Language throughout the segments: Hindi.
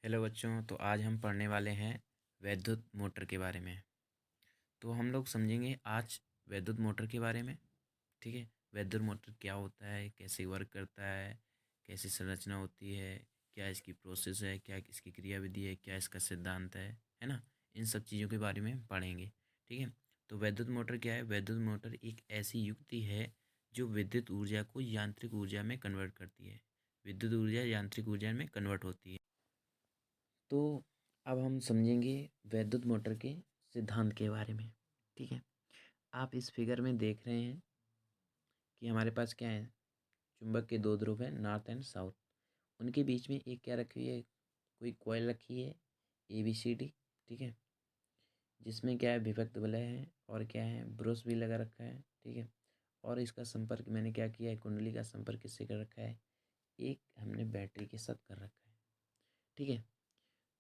हेलो बच्चों, तो आज हम पढ़ने वाले हैं वैद्युत मोटर के बारे में। तो हम लोग समझेंगे आज वैद्युत मोटर के बारे में। ठीक है, वैद्युत मोटर क्या होता है, कैसे वर्क करता है, कैसी संरचना होती है, क्या इसकी प्रोसेस है, क्या इसकी क्रियाविधि है, क्या इसका सिद्धांत है ना। इन सब चीज़ों के बारे में पढ़ेंगे। ठीक है, तो वैद्युत मोटर क्या है? वैद्युत मोटर एक ऐसी युक्ति है जो विद्युत ऊर्जा को यांत्रिक ऊर्जा में कन्वर्ट करती है। विद्युत ऊर्जा यांत्रिक ऊर्जा में कन्वर्ट होती है। तो अब हम समझेंगे वैद्युत मोटर के सिद्धांत के बारे में। ठीक है, आप इस फिगर में देख रहे हैं कि हमारे पास क्या है, चुंबक के दो ध्रुव हैं, नॉर्थ एंड साउथ। उनके बीच में एक क्या रखी हुई है, कोई कॉइल रखी है, ABCD। ठीक है, जिसमें क्या है, विभक्त वलय है और क्या है, ब्रश भी लगा रखा है। ठीक है, और इसका संपर्क मैंने क्या किया है, कुंडली का संपर्क किससे कर रखा है, एक हमने बैटरी के साथ कर रखा है। ठीक है,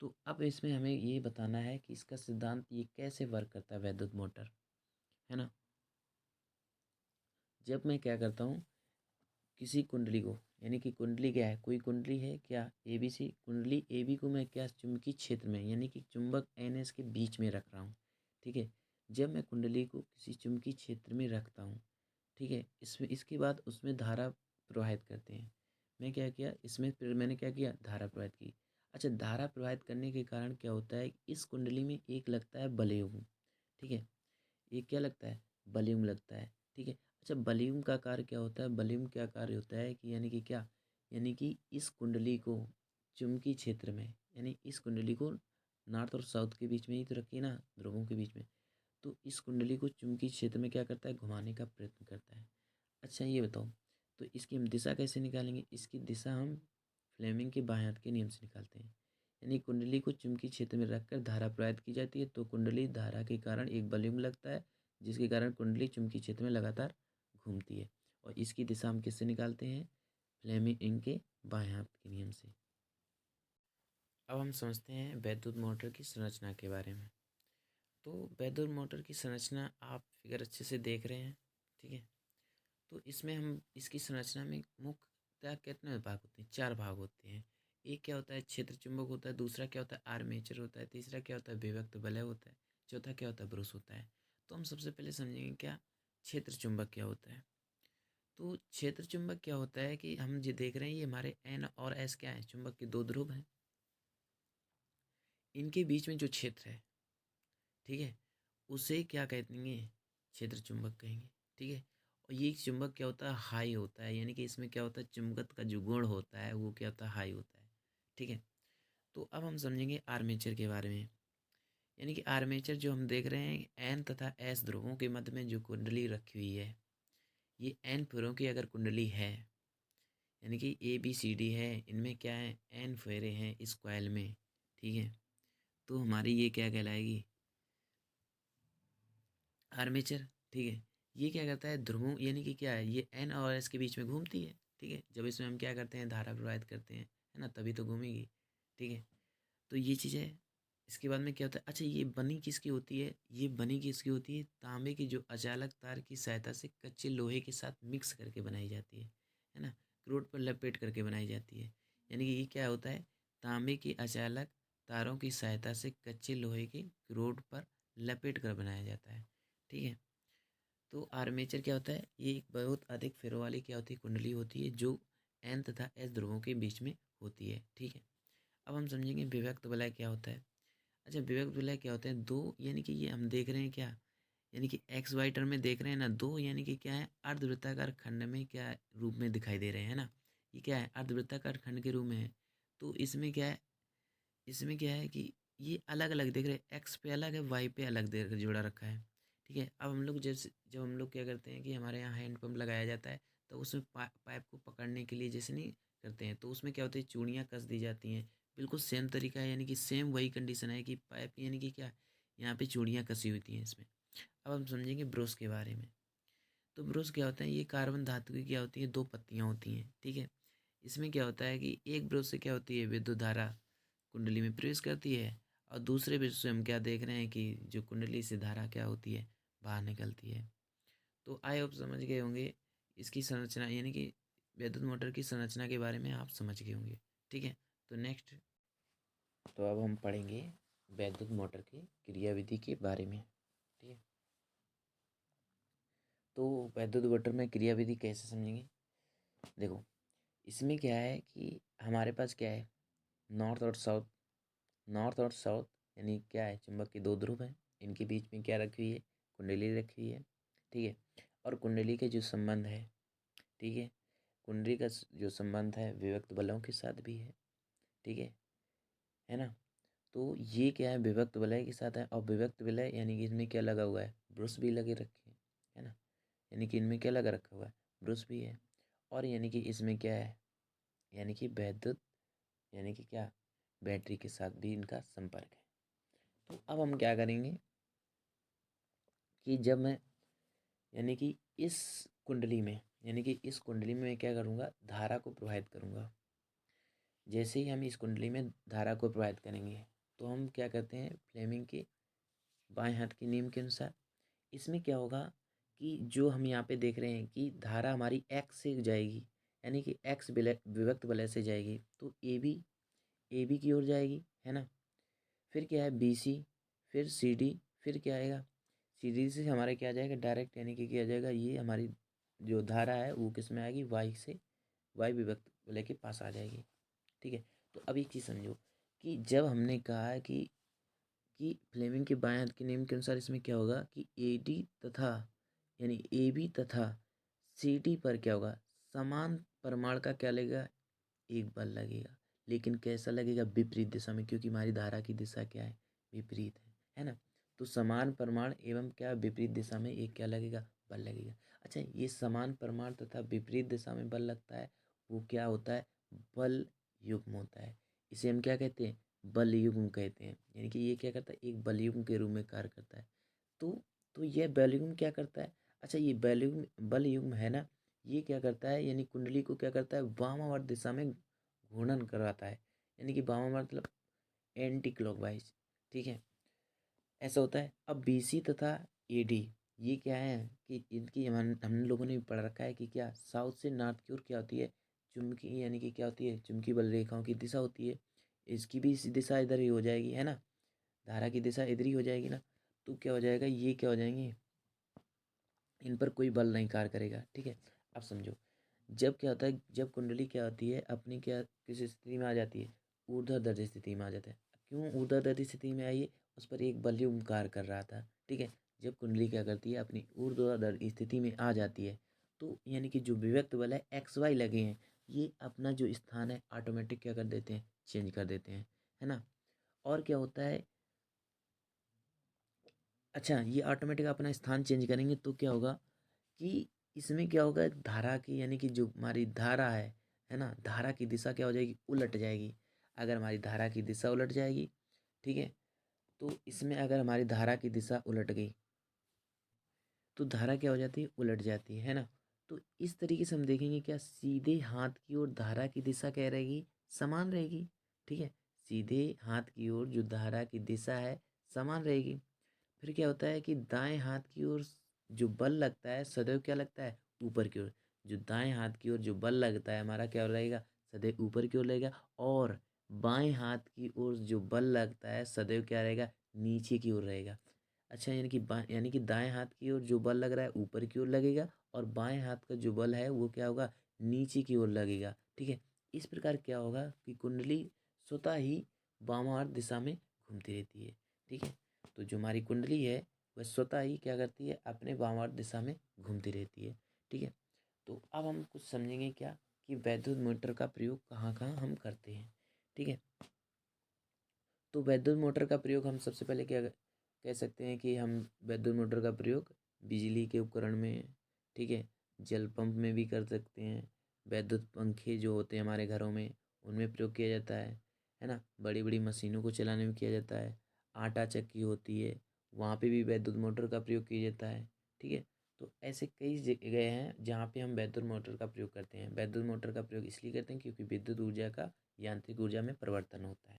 तो अब इसमें हमें ये बताना है कि इसका सिद्धांत ये कैसे वर्क करता है वैद्युत मोटर, है ना। जब मैं क्या करता हूँ, किसी कुंडली को, यानी कि कुंडली क्या है, कोई कुंडली है क्या, ABC कुंडली, AB को मैं क्या चुंबकीय क्षेत्र में, यानी कि चुंबक NS के बीच में रख रहा हूँ। ठीक है, जब मैं कुंडली को किसी चुंबकीय क्षेत्र में रखता हूँ, ठीक है, इसमें इसके बाद उसमें धारा प्रवाहित करते हैं। मैं क्या किया, इसमें फिर मैंने क्या किया, धारा प्रवाहित की। अच्छा, धारा प्रवाहित करने के कारण क्या होता है, इस कुंडली में एक लगता है बलयुग्म। ठीक है, एक क्या लगता है, बलयुग्म लगता है। ठीक है, अच्छा, बलयुग्म का कार्य क्या होता है, बलयुग्म क्या कार्य होता है कि यानी कि क्या, यानी कि इस कुंडली को चुंबकीय क्षेत्र में, यानी इस कुंडली को नॉर्थ और साउथ के बीच में ही तो रखी ना, ध्रुवों के बीच में, तो इस कुंडली को चुंबकीय क्षेत्र में क्या करता है, घुमाने का प्रयत्न करता है। अच्छा, ये बताओ, तो इसकी हम दिशा कैसे निकालेंगे? इसकी दिशा हम फ्लेमिंग के बाएं हाथ के नियम से निकालते हैं। यानी कुंडली को चुंबकीय क्षेत्र में रखकर धारा प्रवाहित की जाती है, तो कुंडली धारा के कारण एक बलयुग्म लगता है, जिसके कारण कुंडली चुंबकीय क्षेत्र में लगातार घूमती है। और इसकी दिशा हम किससे निकालते हैं, फ्लेमिंग के बाएं हाथ के नियम से। अब हम समझते हैं वैद्युत मोटर की संरचना के बारे में। तो वैद्युत मोटर की संरचना आप फिगर अच्छे से देख रहे हैं। ठीक है, तो इसमें हम इसकी संरचना में मुख्यतः कितने भाग होते हैं, चार भाग होते हैं। एक क्या होता है, क्षेत्र चुंबक होता है। दूसरा क्या होता है, आर्मेचर होता है। तीसरा क्या होता है, विभक्त वलय होता है। चौथा क्या होता है, ब्रश होता है। तो हम सबसे पहले समझेंगे क्या, क्षेत्र चुंबक क्या होता है। तो क्षेत्र चुंबक क्या होता है कि हम जो देख रहे हैं, ये हमारे N और S क्या है, चुंबक के दो ध्रुव हैं। इनके बीच में जो क्षेत्र है, ठीक है, उसे क्या कहेंगे, क्षेत्र चुंबक कहेंगे। ठीक है, और ये चुंबक क्या होता है, हाई होता है, यानी कि इसमें क्या होता है, चुंबकत्व का जो गुण होता है वो क्या होता है, हाई होता है। ठीक है, तो अब हम समझेंगे आर्मेचर के बारे में। यानी कि आर्मेचर जो हम देख रहे हैं, एन तथा एस ध्रुवों के मध्य में जो कुंडली रखी हुई है, ये एन फेरों की अगर कुंडली है, यानी कि ABCD है, इनमें क्या है, एन फेरे हैं इस कॉइल में। ठीक है, तो हमारी ये क्या कहलाएगी, आर्मेचर। ठीक है, ये क्या करता है, ध्रुवों, यानी कि क्या है, ये N और S के बीच में घूमती है। ठीक है, जब इसमें हम क्या करते हैं, धारा प्रवाहित करते हैं, है ना, तभी तो घूमेगी। ठीक है, तो ये चीज़ है। इसके बाद में क्या होता है, अच्छा, ये बनी किसकी होती है, ये बनी किसकी होती है, तांबे की जो अचालक तार की सहायता से कच्चे लोहे के साथ मिक्स करके बनाई जाती है ना, क्रोड पर लपेट करके बनाई जाती है। यानी कि ये क्या होता है, तांबे की अचालक तारों की सहायता से कच्चे लोहे के क्रोड पर लपेट कर बनाया जाता है। ठीक है, तो आर्मेचर क्या होता है, ये एक बहुत अधिक फेरों वाली क्या होती है, कुंडली होती है, जो N तथा S ध्रुवों के बीच में होती है। ठीक है, अब हम समझेंगे विभक्त वलय क्या होता है। अच्छा, विभक्त वलय क्या होते हैं, दो, यानी कि ये हम देख रहे हैं क्या, यानी कि XY टर्म में देख रहे हैं ना, दो, यानी कि क्या है, अर्धवृत्ताकार खंड में क्या रूप में दिखाई दे रहे हैं ना। ये क्या है, अर्धवृत्ताकार खंड के रूप में है। तो इसमें क्या है, इसमें क्या है कि ये अलग अलग देख रहे हैं, एक्स पे अलग है, वाई पे अलग दे जोड़ा रखा है। ठीक है, अब हम लोग जैसे, जब हम लोग क्या करते हैं कि हमारे यहाँ हैंड पंप लगाया जाता है, तो उसमें पाइप को पकड़ने के लिए जैसे नहीं करते हैं, तो उसमें क्या होता है, चूड़ियाँ कस दी जाती हैं। बिल्कुल सेम तरीका है, यानी कि सेम वही कंडीशन है कि पाइप, यानी कि क्या, यहाँ पे चूड़ियाँ कसी होती हैं इसमें। अब हम समझेंगे ब्रोस के बारे में। तो ब्रोस क्या होता है, ये कार्बन धातु की क्या होती है, दो पत्तियाँ होती हैं। ठीक है, इसमें क्या होता है कि एक ब्रोस से क्या होती है, विद्युत धारा कुंडली में प्रवेश करती है, और दूसरे ब्रश से हम क्या देख रहे हैं कि जो कुंडली से धारा क्या होती है, बाहर निकलती है। तो आई होप समझ गए होंगे इसकी संरचना, यानी कि विद्युत मोटर की संरचना के बारे में आप समझ गए होंगे। ठीक है, तो नेक्स्ट। तो अब हम पढ़ेंगे वैद्युत मोटर की क्रियाविधि के बारे में। ठीक है, तो वैद्युत मोटर में क्रियाविधि कैसे समझेंगे। देखो, इसमें क्या है कि हमारे पास क्या है, नॉर्थ और साउथ। नॉर्थ और साउथ यानी क्या है, चुंबक के दो ध्रुव हैं, इनके बीच में क्या रखी हुई है, कुंडली रखी हुई है। ठीक है, और कुंडली के जो संबंध है, ठीक है, कुंडली का जो संबंध है विभक्त बलों के साथ भी है। ठीक है ना। तो ये क्या है, विभक्त वलय के साथ है, और विभक्त वलय यानी कि इसमें क्या लगा हुआ है, ब्रश भी लगे रखे हैं, है ना। यानी कि इनमें क्या लगा रखा हुआ है, ब्रश भी है। और यानी कि इसमें क्या है, यानी कि वैद्युत यानी कि क्या, बैटरी के साथ भी इनका संपर्क है। तो अब हम क्या करेंगे कि जब मैं यानी कि इस कुंडली में यानी कि इस कुंडली में मैं क्या करूँगा, धारा को प्रवाहित करूँगा। जैसे ही हम इस कुंडली में धारा को प्रवाहित करेंगे तो हम क्या करते हैं, फ्लेमिंग के बाएं हाथ के नियम के अनुसार इसमें क्या होगा कि जो हम यहाँ पे देख रहे हैं कि धारा हमारी एक्स से जाएगी, यानी कि एक्स विभक्त वलय से जाएगी, तो ए बी की ओर जाएगी, है ना। फिर क्या है, बी सी, फिर सी डी, फिर क्या आएगा, सी डी से हमारा क्या आ जाएगा डायरेक्ट, यानी कि क्या आ जाएगा, ये हमारी जो धारा है वो किस में आएगी, वाई से, वाई विभक्त वलय के पास आ जाएगी। ठीक है, तो अब एक चीज़ समझो कि जब हमने कहा है कि फ्लेमिंग के बाएं हाथ के नियम के अनुसार इसमें क्या होगा कि ए डी तथा यानी ए बी तथा सी डी पर क्या होगा, समान परिमाण का क्या लगेगा, एक बल लगेगा। लेकिन कैसा लगेगा, विपरीत दिशा में, क्योंकि हमारी धारा की दिशा क्या है, विपरीत है ना। तो समान परिमाण एवं क्या विपरीत दिशा में एक क्या लगेगा, बल लगेगा। अच्छा, ये समान परिमाण तथा विपरीत दिशा में बल लगता है, वो क्या होता है, बल युग्म होता है। इसे हम क्या कहते हैं, बल युग्म कहते हैं। यानी कि ये क्या करता है, एक बल युग्म के रूप में कार्य करता है। तो तो यह बल युग्म क्या करता है, अच्छा ये बल युग्म है ना, ये क्या करता है, यानी कुंडली को क्या करता है, वामावर्त दिशा में घूर्णन कराता है। यानी कि वामावर्त मतलब एंटी क्लॉकवाइज। ठीक है, ऐसा होता है। अब बी सी तथा ए डी ये क्या है कि इनकी हम लोगों ने भी पढ़ रखा है कि क्या साउथ से नॉर्थ की ओर क्या होती है, चुंबकी यानी कि क्या होती है, चुंबकीय बल रेखाओं की दिशा होती है। इसकी भी दिशा इधर ही हो जाएगी, है ना, धारा की दिशा इधर ही हो जाएगी ना। तो क्या हो जाएगा, ये क्या हो जाएंगे, इन पर कोई बल नहीं कार्य करेगा। ठीक है, अब समझो, जब क्या होता है, जब कुंडली क्या होती है अपनी क्या किस स्थिति में आ जाती है, ऊर्ध्वाधर स्थिति में आ जाता है। क्यों ऊर्ध्वाधर स्थिति में आई है, उस पर एक बलयुग्म कार्य कर रहा था। ठीक है, जब कुंडली क्या करती है, अपनी ऊर्ध्वाधर स्थिति में आ जाती है, तो यानी कि जो विभक्त बल है एक्स वाई लगे हैं, ये अपना जो स्थान है ऑटोमेटिक क्या कर देते हैं, चेंज कर देते हैं, है ना। और क्या होता है, अच्छा ये ऑटोमेटिक अपना स्थान चेंज करेंगे तो क्या होगा कि इसमें क्या होगा, धारा की यानी कि जो हमारी धारा है ना, धारा की दिशा क्या हो जाएगी, उलट जाएगी। अगर हमारी धारा की दिशा उलट जाएगी, ठीक है, तो इसमें अगर हमारी धारा की दिशा उलट गई तो धारा क्या हो जाती है, उलट जाती है ना। तो इस तरीके से हम देखेंगे क्या, सीधे हाथ की ओर धारा की दिशा क्या रहेगी, समान रहेगी। ठीक है, सीधे हाथ की ओर जो धारा की दिशा है समान रहेगी। फिर क्या होता है कि दाएं हाथ की ओर जो बल लगता है सदैव क्या लगता है, ऊपर की ओर। जो दाएं हाथ की ओर जो बल लगता है हमारा क्या रहेगा, सदैव ऊपर की ओर रहेगा। और बाएं हाथ की ओर जो बल लगता है सदैव क्या रहेगा, नीचे की ओर रहेगा। अच्छा, यानी कि दाएं हाथ की ओर जो बल लग रहा है ऊपर की ओर लगेगा, और बाएं हाथ का जो बल है वो क्या होगा, नीचे की ओर लगेगा। ठीक है, इस प्रकार क्या होगा कि कुंडली स्वतः ही वामावर्त दिशा में घूमती रहती है। ठीक है, तो जो हमारी कुंडली है वह स्वतः ही क्या करती है, अपने वामावर्त दिशा में घूमती रहती है। ठीक है, तो अब हम कुछ समझेंगे क्या कि वैद्युत मोटर का प्रयोग कहाँ कहाँ हम करते हैं। ठीक है, तो वैद्युत मोटर का प्रयोग हम सबसे पहले क्या कह सकते हैं कि हम वैद्युत मोटर का प्रयोग बिजली के उपकरण में, ठीक है, जल पंप में भी कर सकते हैं। वैद्युत पंखे जो होते हैं हमारे घरों में उनमें प्रयोग किया जाता है ना। बड़ी बड़ी मशीनों को चलाने में किया जाता है। आटा चक्की होती है वहाँ पे भी वैद्युत मोटर का प्रयोग किया जाता है। ठीक है, तो ऐसे कई जगह हैं जहाँ पे हम वैद्युत मोटर का प्रयोग करते हैं। वैद्युत मोटर का प्रयोग इसलिए करते हैं क्योंकि विद्युत ऊर्जा का यांत्रिक ऊर्जा में परिवर्तन होता है।